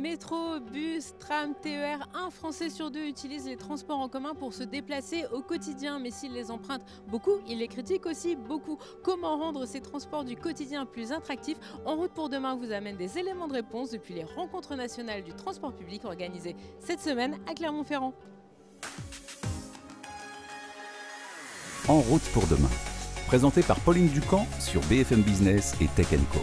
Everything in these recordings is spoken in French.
Métro, bus, tram, TER, un Français sur deux utilise les transports en commun pour se déplacer au quotidien. Mais s'il les emprunte beaucoup, il les critique aussi beaucoup. Comment rendre ces transports du quotidien plus attractifs? En route pour demain vous amène des éléments de réponse depuis les rencontres nationales du transport public organisées cette semaine à Clermont-Ferrand. En route pour demain, présenté par Pauline Ducamp sur BFM Business et Tech & Co.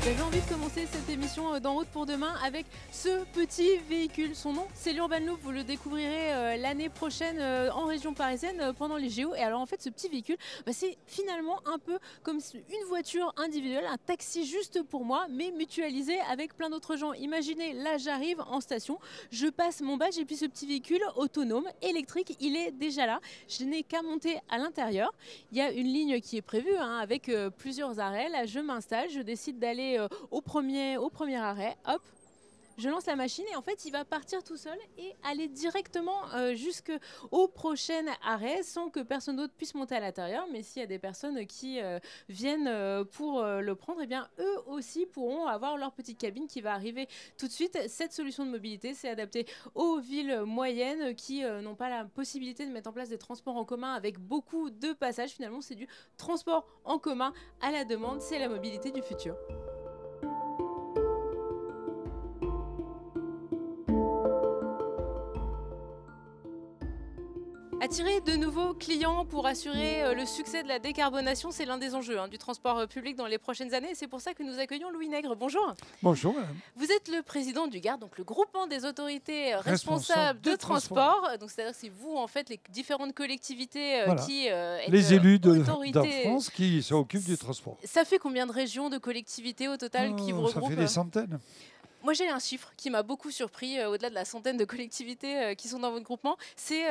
J'avais envie de commencer cette émission d'En route pour demain avec ce petit véhicule. Son nom, c'est l'Urban Loop. Vous le découvrirez l'année prochaine en région parisienne pendant les JO. Et alors en fait, ce petit véhicule, c'est finalement un peu comme une voiture individuelle, un taxi juste pour moi, mais mutualisé avec plein d'autres gens. Imaginez, là j'arrive en station, je passe mon badge et puis ce petit véhicule autonome, électrique, il est déjà là. Je n'ai qu'à monter à l'intérieur. Il y a une ligne qui est prévue avec plusieurs arrêts. Là, je m'installe, je décide d'aller au premier arrêt, hop, je lance la machine et en fait il va partir tout seul et aller directement jusqu'au prochain arrêt sans que personne d'autre puisse monter à l'intérieur. Mais s'il y a des personnes qui viennent pour le prendre, eh bien eux aussi pourront avoir leur petite cabine qui va arriver tout de suite. Cette solution de mobilité s'est adaptée aux villes moyennes qui n'ont pas la possibilité de mettre en place des transports en commun avec beaucoup de passages. Finalement c'est du transport en commun à la demande, c'est la mobilité du futur. Attirer de nouveaux clients pour assurer le succès de la décarbonation, c'est l'un des enjeux du transport public dans les prochaines années. C'est pour ça que nous accueillons Louis Nègre. Bonjour. Bonjour madame. Vous êtes le président du GART, donc le groupement des autorités responsables de transport. Donc c'est-à-dire que c'est vous en fait les différentes collectivités Voilà. qui êtes Les élus de autorités. France qui s'occupent du transport. Ça fait combien de régions, de collectivités au total qui vous regroupent? Ça fait des centaines. Moi, j'ai un chiffre qui m'a beaucoup surpris, au-delà de la centaine de collectivités qui sont dans votre groupement. C'est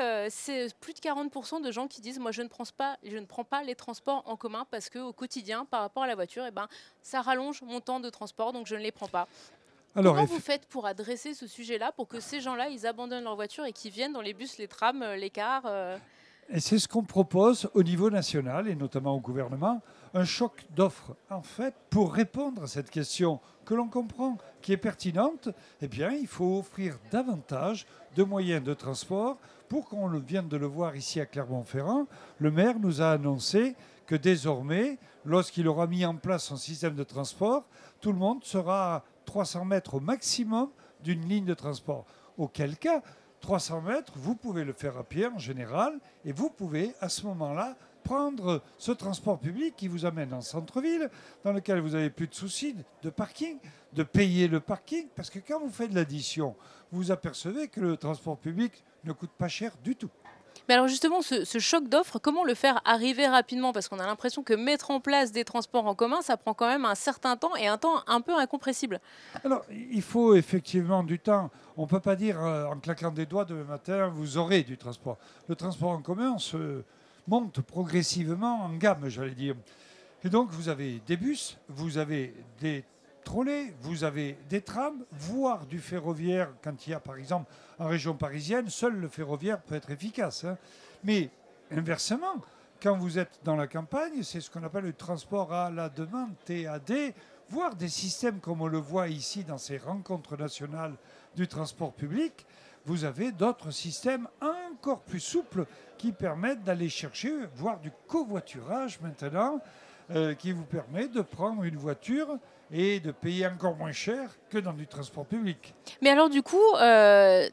plus de 40% de gens qui disent « Moi, je ne prends pas les transports en commun parce qu'au quotidien, par rapport à la voiture, ça rallonge mon temps de transport, donc je ne les prends pas. » Comment vous faites pour adresser ce sujet-là, pour que ces gens-là, ils abandonnent leur voiture et qu'ils viennent dans les bus, les trams, les cars Et c'est ce qu'on propose au niveau national et notamment au gouvernement, un choc d'offres. En fait, pour répondre à cette question que l'on comprend, qui est pertinente, eh bien, il faut offrir davantage de moyens de transport. Pour qu'on vienne de le voir ici à Clermont-Ferrand, le maire nous a annoncé que désormais, lorsqu'il aura mis en place son système de transport, tout le monde sera à 300 mètres au maximum d'une ligne de transport. Auquel cas, 300 mètres, vous pouvez le faire à pied en général et vous pouvez à ce moment-là prendre ce transport public qui vous amène en centre-ville, dans lequel vous n'avez plus de soucis de parking, de payer le parking, parce que quand vous faites l'addition, vous apercevez que le transport public ne coûte pas cher du tout. Mais alors justement, ce choc d'offres, comment le faire arriver rapidement? Parce qu'on a l'impression que mettre en place des transports en commun, ça prend quand même un certain temps et un temps un peu incompressible. Alors, il faut effectivement du temps. On ne peut pas dire en claquant des doigts demain matin, vous aurez du transport. Le transport en commun se monte progressivement en gamme, j'allais dire. Et donc, vous avez des bus, vous avez des trolleys, vous avez des trams, voire du ferroviaire. Quand il y a, par exemple, en région parisienne, seul le ferroviaire peut être efficace. Mais inversement, quand vous êtes dans la campagne, c'est ce qu'on appelle le transport à la demande, TAD, voire des systèmes comme on le voit ici dans ces rencontres nationales du transport public. Vous avez d'autres systèmes encore plus souples qui permettent d'aller chercher, voire du covoiturage maintenant, qui vous permet de prendre une voiture et de payer encore moins cher que dans du transport public. Mais alors du coup,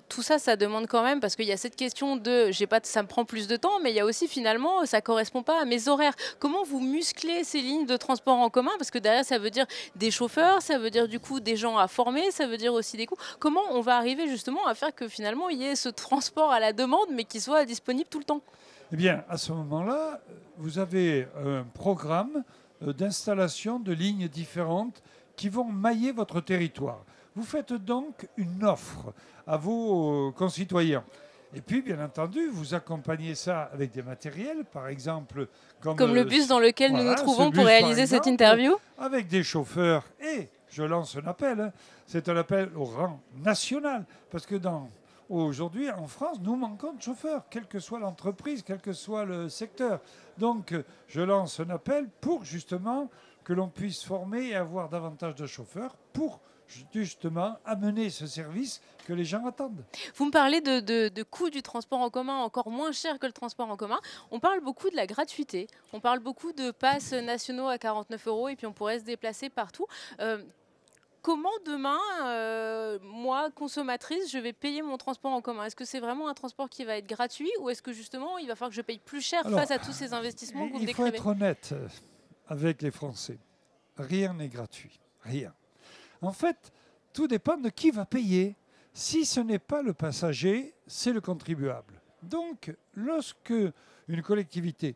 tout ça, ça demande quand même, parce qu'il y a cette question de ça me prend plus de temps, mais il y a aussi finalement, ça ne correspond pas à mes horaires. Comment vous musclez ces lignes de transport en commun? Parce que derrière, ça veut dire des chauffeurs, ça veut dire du coup des gens à former, ça veut dire aussi des coûts. Comment on va arriver justement à faire que finalement, il y ait ce transport à la demande, mais qui soit disponible tout le temps? Eh bien, à ce moment-là, vous avez un programme d'installation de lignes différentes qui vont mailler votre territoire. Vous faites donc une offre à vos concitoyens. Et puis, bien entendu, vous accompagnez ça avec des matériels, par exemple... Comme le bus dans lequel nous nous trouvons pour réaliser cette interview. Avec des chauffeurs. Et je lance un appel. C'est un appel au rang national. Parce que aujourd'hui, en France, nous manquons de chauffeurs, quelle que soit l'entreprise, quel que soit le secteur. Donc, je lance un appel pour justement que l'on puisse former et avoir davantage de chauffeurs pour justement amener ce service que les gens attendent. Vous me parlez de coût du transport en commun encore moins cher que le transport en commun. On parle beaucoup de la gratuité. On parle beaucoup de passes nationaux à 49 € et puis on pourrait se déplacer partout. Comment demain, moi, consommatrice, je vais payer mon transport en commun? Est-ce que c'est vraiment un transport qui va être gratuit ou est-ce que justement, il va falloir que je paye plus cher face à tous ces investissements que vous décrivez? Il faut être honnête avec les Français. Rien n'est gratuit. Rien. En fait, tout dépend de qui va payer. Si ce n'est pas le passager, c'est le contribuable. Donc, lorsque une collectivité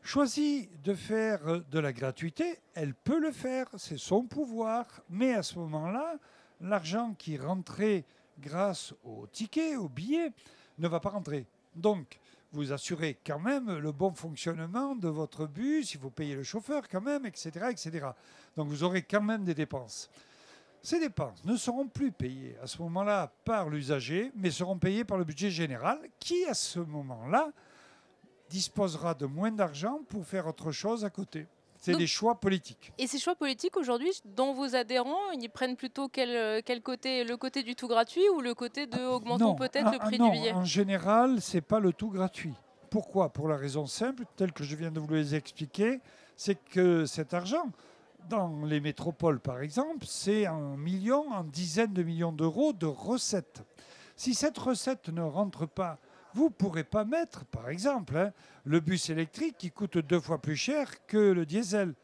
choisit de faire de la gratuité, elle peut le faire, c'est son pouvoir, mais à ce moment-là, l'argent qui rentrait grâce au ticket, au billet, ne va pas rentrer. Donc, vous assurez quand même le bon fonctionnement de votre bus, il faut payer le chauffeur quand même, etc., etc. Donc, vous aurez quand même des dépenses. Ces dépenses ne seront plus payées à ce moment-là par l'usager, mais seront payées par le budget général qui, à ce moment-là, disposera de moins d'argent pour faire autre chose à côté. C'est des choix politiques. Et ces choix politiques, aujourd'hui, dans vos adhérents, ils prennent plutôt quel côté? Le côté du tout gratuit ou le côté de augmentons peut-être le prix du billet? En général, ce n'est pas le tout gratuit. Pourquoi? Pour la raison simple, telle que je viens de vous les expliquer, c'est que cet argent, dans les métropoles par exemple, c'est en dizaines de millions d'euros de recettes. Si cette recette ne rentre pas, vous ne pourrez pas mettre, par exemple, le bus électrique qui coûte 2 fois plus cher que le diesel,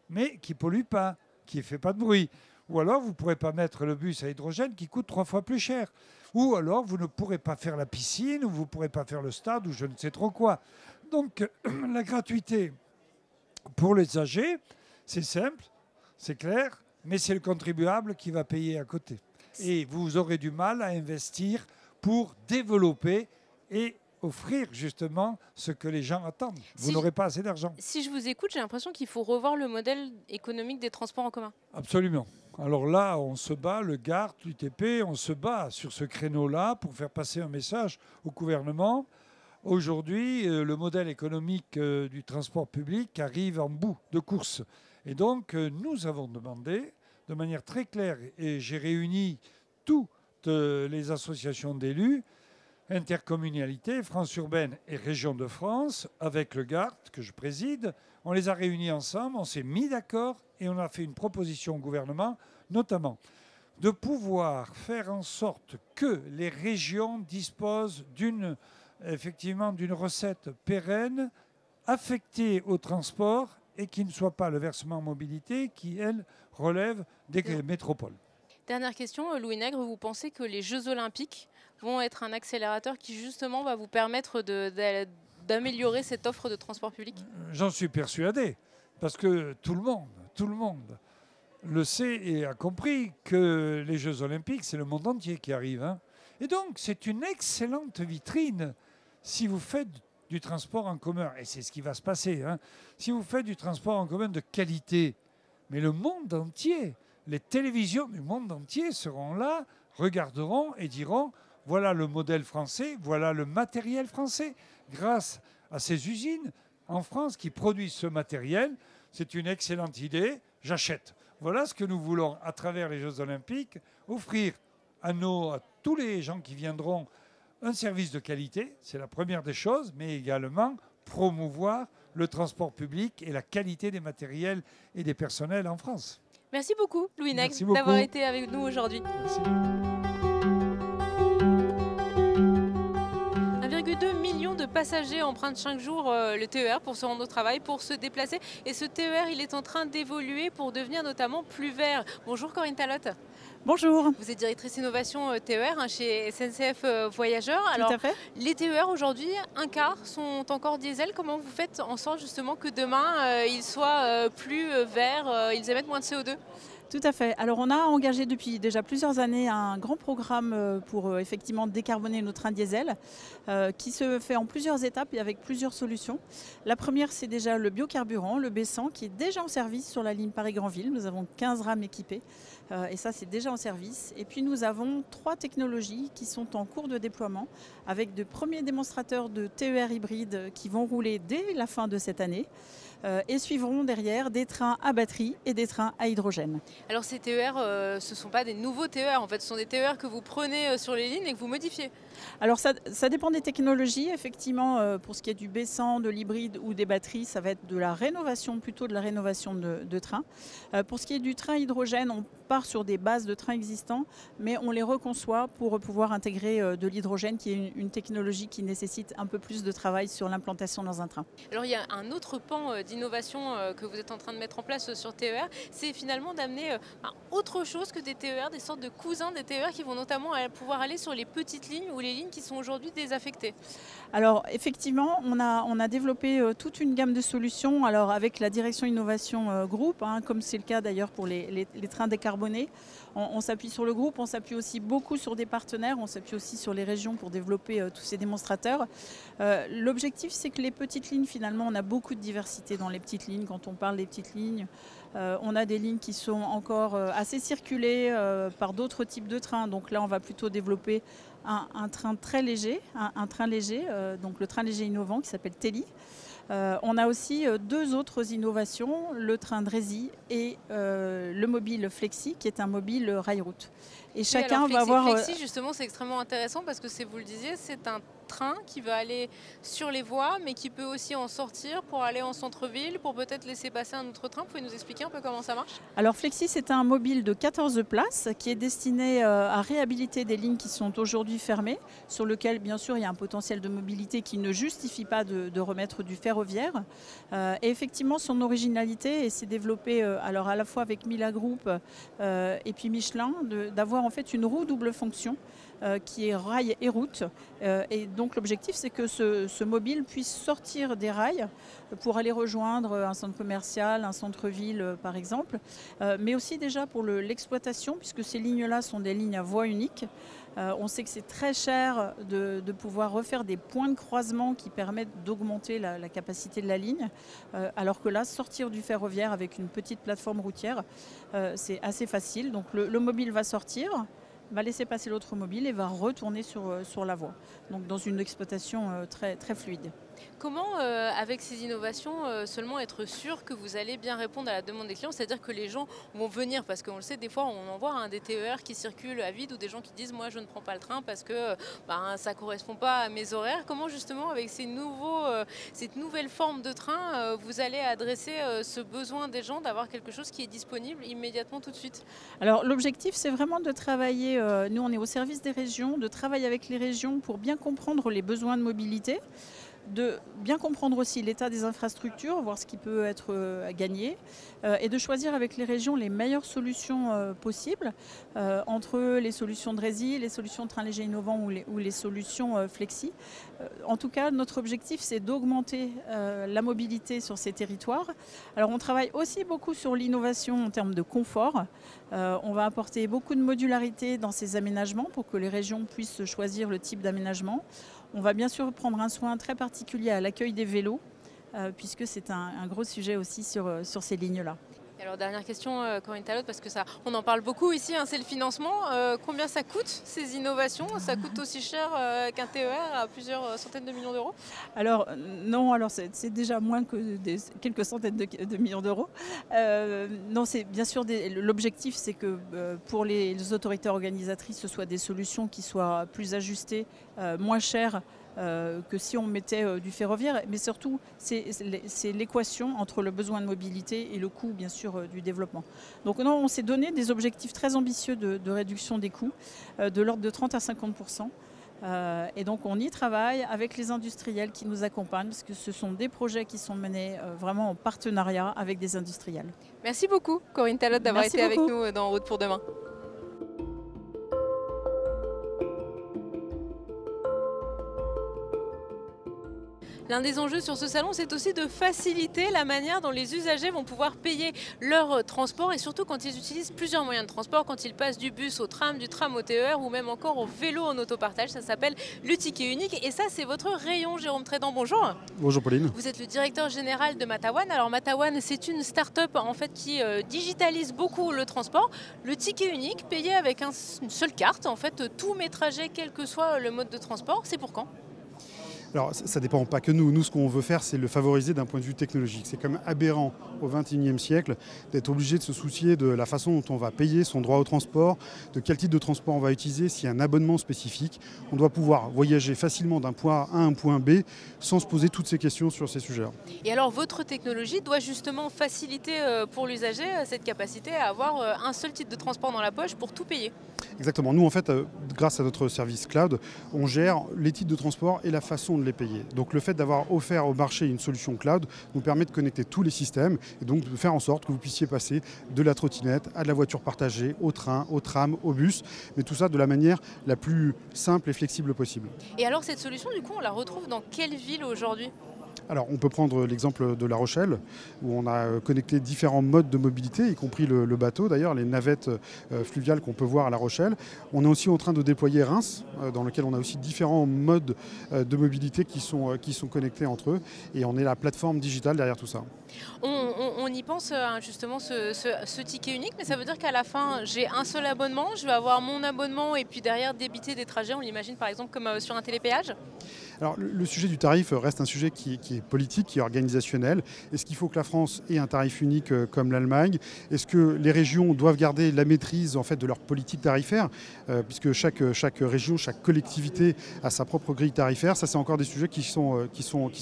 mais qui ne pollue pas, qui ne fait pas de bruit. Ou alors, vous ne pourrez pas mettre le bus à hydrogène qui coûte 3 fois plus cher. Ou alors, vous ne pourrez pas faire la piscine, ou vous ne pourrez pas faire le stade, ou je ne sais trop quoi. Donc, la gratuité pour les âgés, c'est simple, c'est clair, mais c'est le contribuable qui va payer à côté. Et vous aurez du mal à investir pour développer et offrir justement ce que les gens attendent. Vous n'aurez pas assez d'argent. Si je vous écoute, j'ai l'impression qu'il faut revoir le modèle économique des transports en commun. Absolument. Alors là, on se bat, le GART, l'UTP, on se bat sur ce créneau-là pour faire passer un message au gouvernement. Aujourd'hui, le modèle économique du transport public arrive en bout de course. Et donc, nous avons demandé de manière très claire, et j'ai réuni toutes les associations d'élus, intercommunalité, France urbaine et région de France, avec le GART que je préside. On les a réunis ensemble, on s'est mis d'accord et on a fait une proposition au gouvernement, notamment de pouvoir faire en sorte que les régions disposent effectivement d'une recette pérenne affectée au transport et qui ne soit pas le versement mobilité qui, elle, relève des métropoles. Dernière question, Louis Nègre, vous pensez que les Jeux Olympiques vont être un accélérateur qui justement va vous permettre d'améliorer cette offre de transport public? J'en suis persuadé, parce que tout le monde le sait et a compris que les Jeux Olympiques, c'est le monde entier qui arrive. Hein. Et donc, c'est une excellente vitrine si vous faites du transport en commun, et c'est ce qui va se passer, hein. Si vous faites du transport en commun de qualité, mais le monde entier, les télévisions du monde entier seront là, regarderont et diront voilà le modèle français, voilà le matériel français. Grâce à ces usines en France qui produisent ce matériel, c'est une excellente idée, j'achète. Voilà ce que nous voulons, à travers les Jeux Olympiques, offrir à tous les gens qui viendront un service de qualité, c'est la première des choses, mais également promouvoir le transport public et la qualité des matériels et des personnels en France. Merci beaucoup, Louis Nègre, d'avoir été avec nous aujourd'hui. Merci. 1,2 million de passagers empruntent chaque jour le TER pour se rendre au travail, pour se déplacer. Et ce TER, il est en train d'évoluer pour devenir notamment plus vert. Bonjour Corinne Talotte. Bonjour. Vous êtes directrice innovation TER chez SNCF Voyageurs. Alors, tout à fait. Les TER aujourd'hui, un quart sont encore diesel. Comment vous faites en sorte justement que demain, ils soient plus verts, ils émettent moins de CO2 ? Tout à fait. Alors on a engagé depuis déjà plusieurs années un grand programme pour effectivement décarboner nos trains diesel qui se fait en plusieurs étapes et avec plusieurs solutions. La première, c'est déjà le biocarburant, le B100, qui est déjà en service sur la ligne Paris-Granville. Nous avons 15 rames équipées et ça c'est déjà en service. Et puis nous avons 3 technologies qui sont en cours de déploiement avec de premiers démonstrateurs de TER hybrides qui vont rouler dès la fin de cette année. Et suivront derrière des trains à batterie et des trains à hydrogène. Alors ces TER, ce ne sont pas des nouveaux TER, en fait, ce sont des TER que vous prenez sur les lignes et que vous modifiez. Alors ça dépend des technologies. Effectivement, pour ce qui est du B100, de l'hybride ou des batteries, ça va être de la rénovation, plutôt de la rénovation de trains. Pour ce qui est du train hydrogène, on part sur des bases de trains existants, mais on les reconçoit pour pouvoir intégrer de l'hydrogène, qui est une technologie qui nécessite un peu plus de travail sur l'implantation dans un train. Alors il y a un autre pan d'innovation que vous êtes en train de mettre en place sur TER, c'est finalement d'amener autre chose que des TER, des sortes de cousins des TER qui vont notamment pouvoir aller sur les petites lignes ou les lignes qui sont aujourd'hui désaffectées. Alors effectivement, on a développé toute une gamme de solutions, alors avec la direction innovation groupe, comme c'est le cas d'ailleurs pour les trains décarbonés. On s'appuie sur le groupe, on s'appuie aussi beaucoup sur des partenaires, on s'appuie aussi sur les régions pour développer tous ces démonstrateurs. L'objectif, c'est que les petites lignes, finalement, on a beaucoup de diversité dans les petites lignes. Quand on parle des petites lignes, on a des lignes qui sont encore assez circulées par d'autres types de trains. Donc là, on va plutôt développer un train très léger, un train léger, donc le train léger innovant qui s'appelle Teli. On a aussi 2 autres innovations, le train Drezy et le mobile Flexi, qui est un mobile rail-route. Et chacun va avoir... Flexi, justement, c'est extrêmement intéressant parce que, vous le disiez, c'est un train qui va aller sur les voies, mais qui peut aussi en sortir pour aller en centre-ville, pour peut-être laisser passer un autre train. Vous pouvez nous expliquer un peu comment ça marche ? Alors Flexi, c'est un mobile de 14 places qui est destiné à réhabiliter des lignes qui sont aujourd'hui fermées, sur lequel, bien sûr, il y a un potentiel de mobilité qui ne justifie pas de remettre du ferroviaire. Et effectivement, son originalité, et c'est développé alors à la fois avec Mila Group et puis Michelin, d'avoir en fait une roue double fonction qui est rail et route. Et donc l'objectif, c'est que ce mobile puisse sortir des rails pour aller rejoindre un centre commercial, un centre-ville par exemple, mais aussi déjà pour l'exploitation, puisque ces lignes-là sont des lignes à voie unique. On sait que c'est très cher de pouvoir refaire des points de croisement qui permettent d'augmenter la capacité de la ligne, alors que là, sortir du ferroviaire avec une petite plateforme routière, c'est assez facile. Donc le mobile va sortir, va laisser passer l'autre mobile et va retourner sur la voie. Donc dans une exploitation très, très fluide. Comment, avec ces innovations, seulement être sûr que vous allez bien répondre à la demande des clients, c'est-à-dire que les gens vont venir, parce qu'on le sait, des fois on en voit des TER qui circulent à vide ou des gens qui disent moi je ne prends pas le train parce que ça ne correspond pas à mes horaires. Comment justement avec cette nouvelle forme de train, vous allez adresser ce besoin des gens d'avoir quelque chose qui est disponible immédiatement tout de suite ? Alors l'objectif, c'est vraiment de travailler, nous on est au service des régions, de travailler avec les régions pour bien comprendre les besoins de mobilité, de bien comprendre aussi l'état des infrastructures, voir ce qui peut être gagné, et de choisir avec les régions les meilleures solutions possibles entre les solutions de Drezy, les solutions de train léger innovant ou les solutions Flexi. En tout cas, notre objectif, c'est d'augmenter la mobilité sur ces territoires. Alors, on travaille aussi beaucoup sur l'innovation en termes de confort. On va apporter beaucoup de modularité dans ces aménagements pour que les régions puissent choisir le type d'aménagement. On va bien sûr prendre un soin très particulier à l'accueil des vélos, puisque c'est un gros sujet aussi sur ces lignes-là. Alors dernière question, Corinne Tallotte, parce que on en parle beaucoup ici, c'est le financement. Combien ça coûte ces innovations ? Ça coûte aussi cher qu'un TER à plusieurs centaines de millions d'euros ? Alors non, c'est déjà moins que quelques centaines de millions d'euros. Non, c'est bien sûr l'objectif, c'est que pour les autorités organisatrices, ce soit des solutions qui soient plus ajustées, moins chères. Que si on mettait du ferroviaire, mais surtout c'est l'équation entre le besoin de mobilité et le coût bien sûr du développement. Donc non, on s'est donné des objectifs très ambitieux de réduction des coûts, de l'ordre de 30 à 50%. Et donc on y travaille avec les industriels qui nous accompagnent, parce que ce sont des projets qui sont menés vraiment en partenariat avec des industriels. Merci beaucoup Corinne Tallotte d'avoir été avec nous dans En route pour demain. L'un des enjeux sur ce salon, c'est aussi de faciliter la manière dont les usagers vont pouvoir payer leur transport et surtout quand ils utilisent plusieurs moyens de transport, quand ils passent du bus au tram, du tram au TER ou même encore au vélo en autopartage. Ça s'appelle le ticket unique et ça, c'est votre rayon. Jérôme Trédan, bonjour. Bonjour Pauline. Vous êtes le directeur général de Matawan. Alors Matawan, c'est une start-up en fait qui digitalise beaucoup le transport. Le ticket unique, payé avec une seule carte, en fait, tous mes trajets, quel que soit le mode de transport, c'est pour quand ? Alors ça dépend pas que nous. Nous, ce qu'on veut faire, c'est le favoriser d'un point de vue technologique. C'est quand même aberrant au XXIe siècle d'être obligé de se soucier de la façon dont on va payer son droit au transport, de quel type de transport on va utiliser, s'il y a un abonnement spécifique. On doit pouvoir voyager facilement d'un point A à un point B sans se poser toutes ces questions sur ces sujets-là. Et alors votre technologie doit justement faciliter pour l'usager cette capacité à avoir un seul type de transport dans la poche pour tout payer. Exactement. Nous, en fait, grâce à notre service cloud, on gère les types de transport et la façon de les payer. Donc le fait d'avoir offert au marché une solution cloud nous permet de connecter tous les systèmes et donc de faire en sorte que vous puissiez passer de la trottinette à de la voiture partagée, au train, au tram, au bus, mais tout ça de la manière la plus simple et flexible possible. Et alors cette solution, du coup, on la retrouve dans quelle ville aujourd'hui ? Alors on peut prendre l'exemple de La Rochelle où on a connecté différents modes de mobilité, y compris le bateau d'ailleurs, les navettes fluviales qu'on peut voir à La Rochelle. On est aussi en train de déployer Reims dans lequel on a aussi différents modes de mobilité qui sont connectés entre eux et on est la plateforme digitale derrière tout ça. On y pense justement ce ticket unique, mais ça veut dire qu'à la fin j'ai un seul abonnement, je vais avoir mon abonnement et puis derrière débiter des trajets, on l'imagine par exemple comme sur un télépéage ? Alors le sujet du tarif reste un sujet qui est politique, qui est organisationnel. Est-ce qu'il faut que la France ait un tarif unique comme l'Allemagne ? Est-ce que les régions doivent garder la maîtrise en fait, de leur politique tarifaire puisque chaque région, chaque collectivité a sa propre grille tarifaire. Ça, c'est encore des sujets qui sont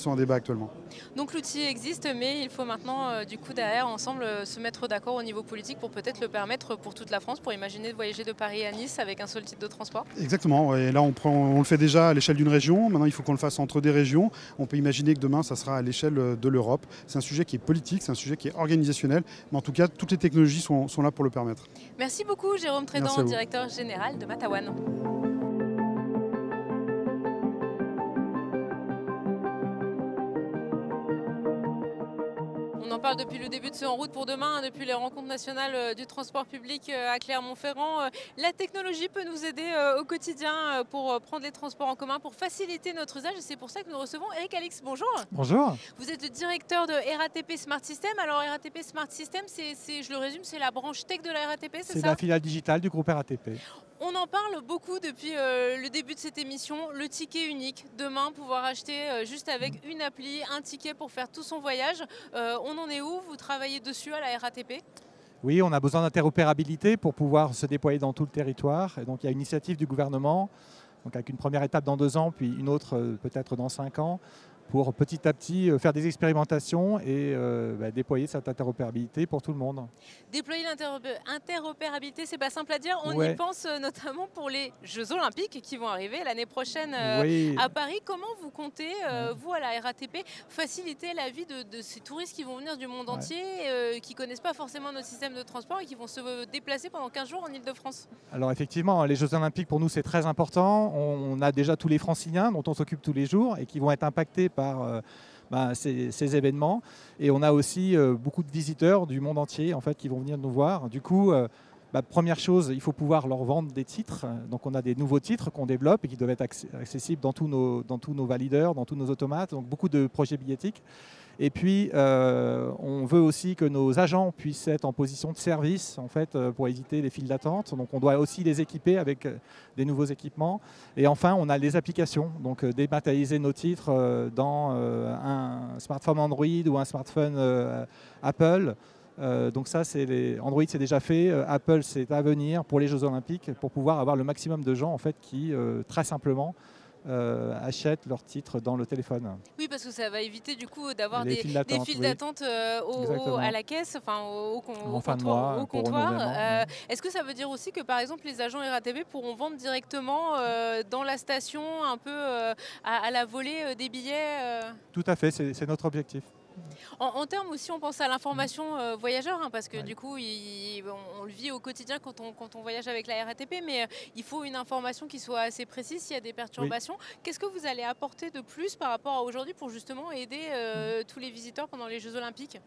en débat actuellement. Donc l'outil existe, mais il faut maintenant du coup derrière ensemble se mettre d'accord au niveau politique pour peut-être le permettre pour toute la France, pour imaginer de voyager de Paris à Nice avec un seul type de transport. Exactement, et là on le fait déjà à l'échelle d'une région, maintenant il faut qu'on le fasse entre des régions. On peut imaginer que demain ça sera à l'échelle de l'Europe. C'est un sujet qui est politique, c'est un sujet qui est organisationnel, mais en tout cas toutes les technologies sont là pour le permettre. Merci beaucoup Jérôme Trédan, directeur général de Matawan. On en parle depuis le début de ce En route pour demain, depuis les rencontres nationales du transport public à Clermont-Ferrand. La technologie peut nous aider au quotidien pour prendre les transports en commun, pour faciliter notre usage. Et c'est pour ça que nous recevons Eric Alix. Bonjour. Bonjour. Vous êtes le directeur de RATP Smart System. Alors RATP Smart System, je le résume, c'est la branche tech de la RATP, c'est ça ? C'est la filiale digitale du groupe RATP. On en parle beaucoup depuis le début de cette émission, le ticket unique. Demain, pouvoir acheter juste avec une appli, un ticket pour faire tout son voyage. On en est où ? Vous travaillez dessus à la RATP ? Oui, on a besoin d'interopérabilité pour pouvoir se déployer dans tout le territoire. Et donc il y a une initiative du gouvernement, donc avec une première étape dans 2 ans, puis une autre peut-être dans 5 ans, pour petit à petit faire des expérimentations et déployer cette interopérabilité pour tout le monde. Déployer l'interopérabilité, c'est pas simple à dire. On Ouais. y pense notamment pour les Jeux Olympiques qui vont arriver l'année prochaine Oui. à Paris. Comment vous comptez, vous à la RATP, faciliter la vie de ces touristes qui vont venir du monde entier, qui ne connaissent pas forcément notre système de transport et qui vont se déplacer pendant 15 jours en Ile-de-France ? Alors effectivement, les Jeux Olympiques pour nous c'est très important. On a déjà tous les Franciliens dont on s'occupe tous les jours et qui vont être impactés par ces événements. Et on a aussi beaucoup de visiteurs du monde entier en fait, qui vont venir nous voir. Du coup, première chose, il faut pouvoir leur vendre des titres. Donc on a des nouveaux titres qu'on développe et qui doivent être accessibles dans tous nos valideurs, dans tous nos automates. Donc beaucoup de projets billettiques. Et puis, on veut aussi que nos agents puissent être en position de service en fait, pour éviter les files d'attente. Donc, on doit aussi les équiper avec des nouveaux équipements. Et enfin, on a les applications. Donc, dématérialiser nos titres dans un smartphone Android ou un smartphone Apple. Donc ça, Android, c'est déjà fait. Apple, c'est à venir pour les Jeux Olympiques pour pouvoir avoir le maximum de gens en fait, qui, très simplement, achètent leurs titres dans le téléphone. Oui, parce que ça va éviter du coup d'avoir des files oui. d'attente à la caisse, enfin en fin de mois, au comptoir. Est-ce que ça veut dire aussi que par exemple les agents RATP pourront vendre directement dans la station un peu à la volée des billets Tout à fait, c'est notre objectif. En termes aussi, on pense à l'information voyageur, hein, parce que du coup, on le vit au quotidien quand on voyage avec la RATP, mais il faut une information qui soit assez précise s'il y a des perturbations. Qu'est-ce que vous allez apporter de plus par rapport à aujourd'hui pour justement aider tous les visiteurs pendant les Jeux Olympiques ?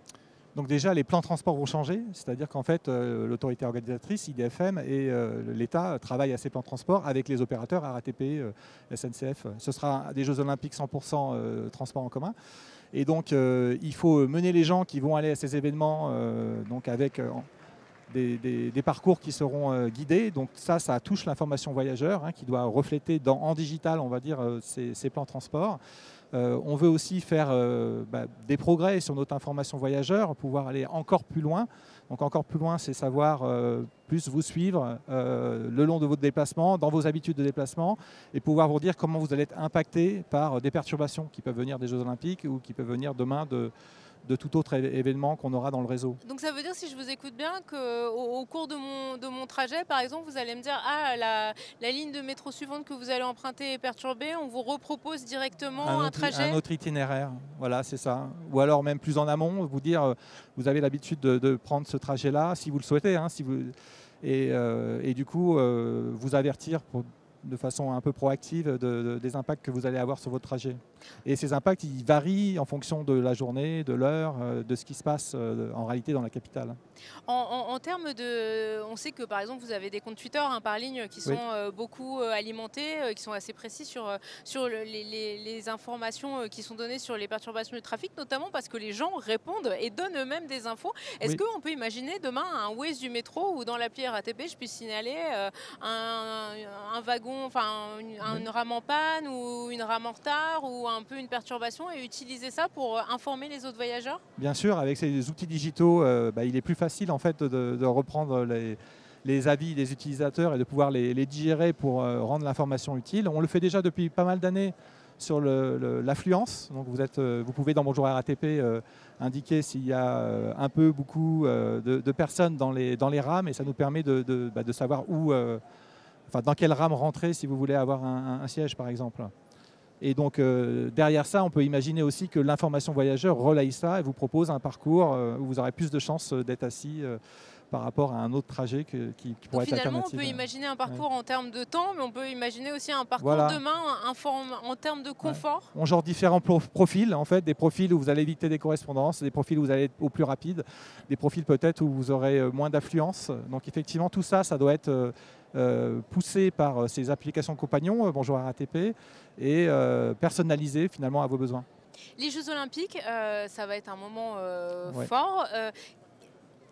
Donc déjà, les plans de transport vont changer, c'est-à-dire qu'en fait, l'autorité organisatrice, IDFM, et l'État travaillent à ces plans de transport avec les opérateurs, RATP, SNCF. Ce sera des Jeux Olympiques 100% transport en commun. Et donc, il faut mener les gens qui vont aller à ces événements donc avec des parcours qui seront guidés. Donc ça touche l'information voyageur, hein, qui doit refléter en digital, on va dire, ces plans de transport. On veut aussi faire des progrès sur notre information voyageur, pouvoir aller encore plus loin. Donc encore plus loin, c'est savoir plus vous suivre le long de votre déplacement, dans vos habitudes de déplacement, et pouvoir vous dire comment vous allez être impacté par des perturbations qui peuvent venir des Jeux Olympiques ou qui peuvent venir demain de tout autre événement qu'on aura dans le réseau. Donc ça veut dire, si je vous écoute bien, qu'au cours de mon trajet, par exemple, vous allez me dire la ligne de métro suivante que vous allez emprunter est perturbée, on vous repropose directement un trajet. Un autre itinéraire, voilà, c'est ça. Ou alors même plus en amont, vous dire, vous avez l'habitude de prendre ce trajet-là, si vous le souhaitez, hein, et du coup, vous avertir de façon un peu proactive des impacts que vous allez avoir sur votre trajet. Et ces impacts, ils varient en fonction de la journée, de l'heure, de ce qui se passe en réalité dans la capitale. En termes de... On sait que par exemple vous avez des comptes Twitter, hein, par ligne qui sont beaucoup alimentés, qui sont assez précis sur les informations qui sont données sur les perturbations du trafic, notamment parce que les gens répondent et donnent eux-mêmes des infos. Est-ce qu'on peut imaginer demain un Waze du métro ou dans l'appli RATP je puisse signaler un wagon, enfin une rame en panne ou une rame en retard ou un peu une perturbation et utiliser ça pour informer les autres voyageurs? Bien sûr, avec ces outils digitaux, il est plus facile en fait de reprendre les avis des utilisateurs et de pouvoir les digérer pour rendre l'information utile. On le fait déjà depuis pas mal d'années sur l'affluence. Donc vous pouvez dans Bonjour RATP indiquer s'il y a un peu, beaucoup de personnes dans les rames et ça nous permet de savoir dans quelle rame rentrer si vous voulez avoir un siège par exemple. Et donc derrière ça, on peut imaginer aussi que l'information voyageur relaye ça et vous propose un parcours où vous aurez plus de chances d'être assis par rapport à un autre trajet qui pourrait être alternatif. Finalement, on peut imaginer un parcours en termes de temps, mais on peut imaginer aussi un parcours demain en termes de confort. On genre différents profils, en fait, des profils où vous allez éviter des correspondances, des profils où vous allez être au plus rapide, des profils peut-être où vous aurez moins d'affluence. Donc effectivement, tout ça, ça doit être poussé par ces applications compagnons, Bonjour RATP, et personnalisé finalement à vos besoins. Les Jeux Olympiques, ça va être un moment fort.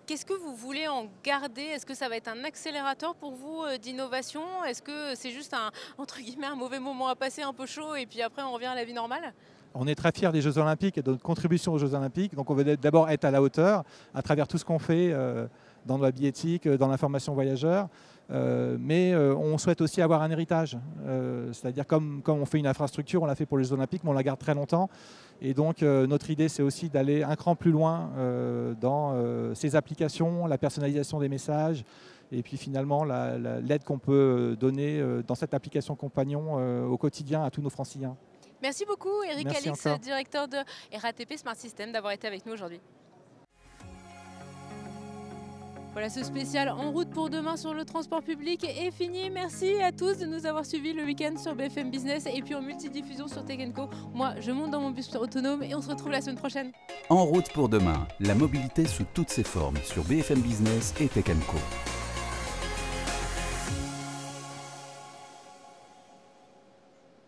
Qu'est-ce que vous voulez en garder? Est-ce que ça va être un accélérateur pour vous d'innovation? Est-ce que c'est juste entre guillemets, un mauvais moment à passer, un peu chaud, et puis après on revient à la vie normale? On est très fiers des Jeux Olympiques et de notre contribution aux Jeux Olympiques. Donc on veut d'abord être à la hauteur à travers tout ce qu'on fait dans la billettique, dans l'information voyageur. Mais on souhaite aussi avoir un héritage. C'est-à-dire comme on fait une infrastructure, on l'a fait pour les Jeux Olympiques, mais on la garde très longtemps. Et donc notre idée, c'est aussi d'aller un cran plus loin dans ces applications, la personnalisation des messages, et puis finalement l'aide qu'on peut donner dans cette application compagnon au quotidien à tous nos franciliens. Merci beaucoup Eric Alix, encore. directeur de RATP Smart System, d'avoir été avec nous aujourd'hui. Voilà, ce spécial En route pour demain sur le transport public est fini. Merci à tous de nous avoir suivis le week-end sur BFM Business et puis en multidiffusion sur Tech & Co. Moi, je monte dans mon bus autonome et on se retrouve la semaine prochaine. En route pour demain, la mobilité sous toutes ses formes sur BFM Business et Tech & Co.